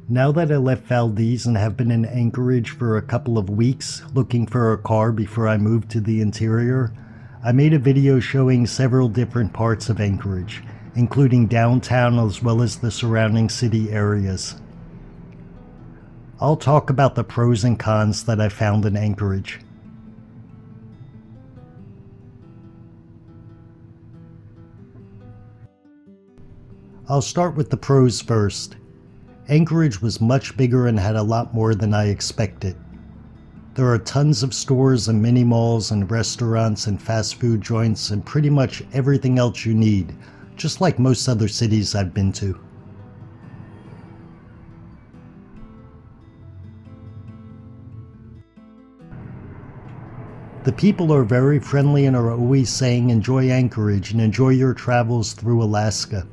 Now that I left Valdez and have been in Anchorage for a couple of weeks looking for a car before I moved to the interior, I made a video showing several different parts of Anchorage, including downtown as well as the surrounding city areas. I'll talk about the pros and cons that I found in Anchorage. I'll start with the pros first. Anchorage was much bigger and had a lot more than I expected. There are tons of stores and mini malls and restaurants and fast food joints and pretty much everything else you need, just like most other cities I've been to. The people are very friendly and are always saying enjoy Anchorage and enjoy your travels through Alaska.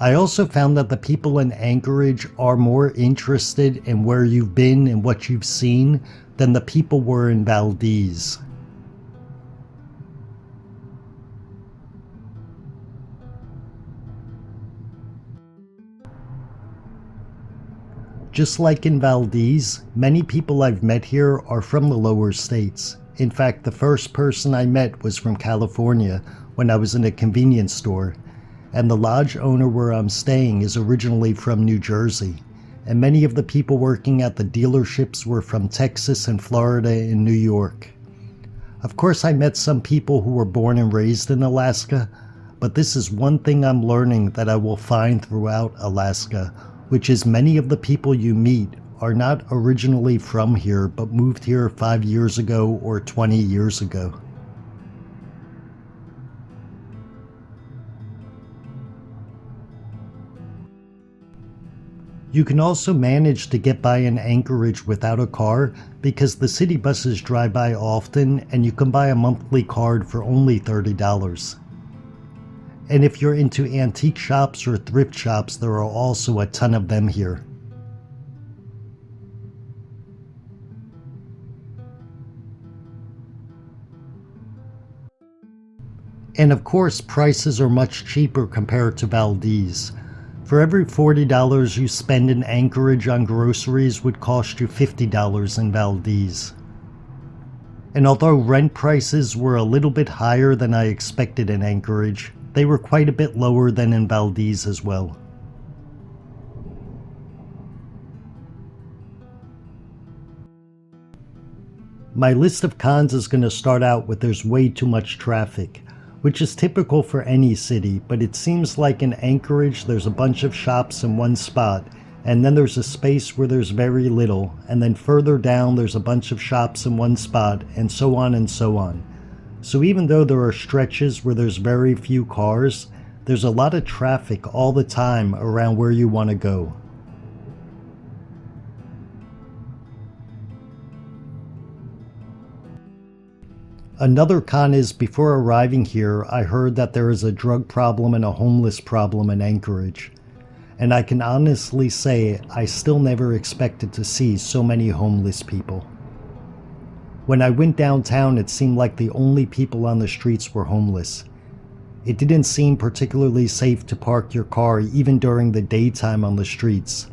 I also found that the people in Anchorage are more interested in where you've been and what you've seen than the people were in Valdez. Just like in Valdez, many people I've met here are from the lower states. In fact, the first person I met was from California when I was in a convenience store. And the lodge owner where I'm staying is originally from New Jersey, and many of the people working at the dealerships were from Texas and Florida and New York. Of course, I met some people who were born and raised in Alaska, but this is one thing I'm learning that I will find throughout Alaska, which is many of the people you meet are not originally from here, but moved here 5 years ago or 20 years ago. You can also manage to get by in Anchorage without a car because the city buses drive by often and you can buy a monthly card for only $30. And if you're into antique shops or thrift shops, there are also a ton of them here. And of course, prices are much cheaper compared to Valdez. For every $40 you spend in Anchorage on groceries would cost you $50 in Valdez. And although rent prices were a little bit higher than I expected in Anchorage, they were quite a bit lower than in Valdez as well. My list of cons is going to start out with there's way too much traffic, which is typical for any city, but it seems like in Anchorage there's a bunch of shops in one spot, and then there's a space where there's very little, and then further down there's a bunch of shops in one spot, and so on and so on. So even though there are stretches where there's very few cars, there's a lot of traffic all the time around where you want to go. Another con is before arriving here, I heard that there is a drug problem and a homeless problem in Anchorage. And I can honestly say I still never expected to see so many homeless people. When I went downtown, it seemed like the only people on the streets were homeless. It didn't seem particularly safe to park your car even during the daytime on the streets.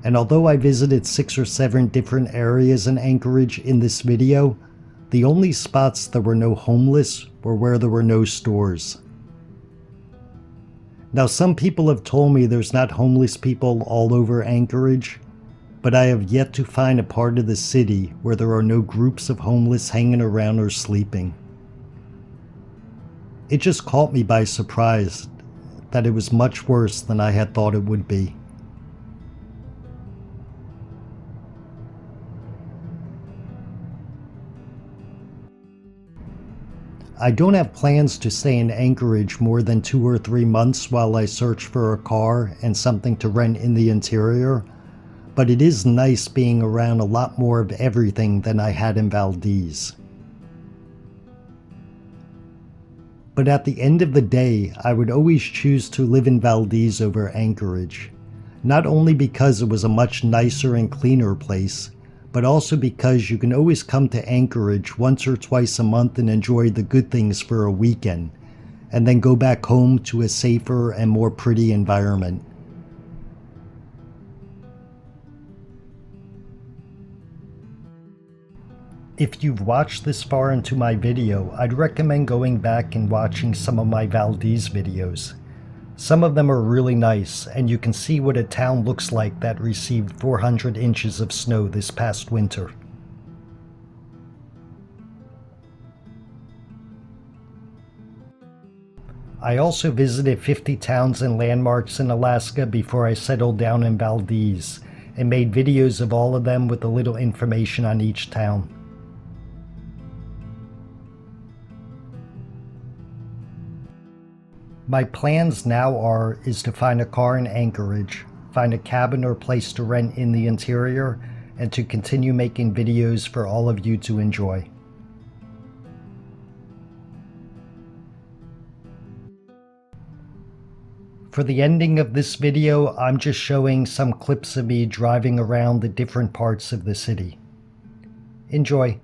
And although I visited 6 or 7 different areas in Anchorage in this video, the only spots that were no homeless were where there were no stores. Now, some people have told me there's not homeless people all over Anchorage, but I have yet to find a part of the city where there are no groups of homeless hanging around or sleeping. It just caught me by surprise that it was much worse than I had thought it would be. I don't have plans to stay in Anchorage more than 2 or 3 months while I search for a car and something to rent in the interior, but it is nice being around a lot more of everything than I had in Valdez. But at the end of the day, I would always choose to live in Valdez over Anchorage, not only because it was a much nicer and cleaner place, but also because you can always come to Anchorage once or twice a month and enjoy the good things for a weekend, and then go back home to a safer and more pretty environment. If you've watched this far into my video, I'd recommend going back and watching some of my Valdez videos. Some of them are really nice, and you can see what a town looks like that received 400 inches of snow this past winter. I also visited 50 towns and landmarks in Alaska before I settled down in Valdez, and made videos of all of them with a little information on each town. My plans now is to find a car in Anchorage, find a cabin or place to rent in the interior, and to continue making videos for all of you to enjoy. For the ending of this video, I'm just showing some clips of me driving around the different parts of the city. Enjoy.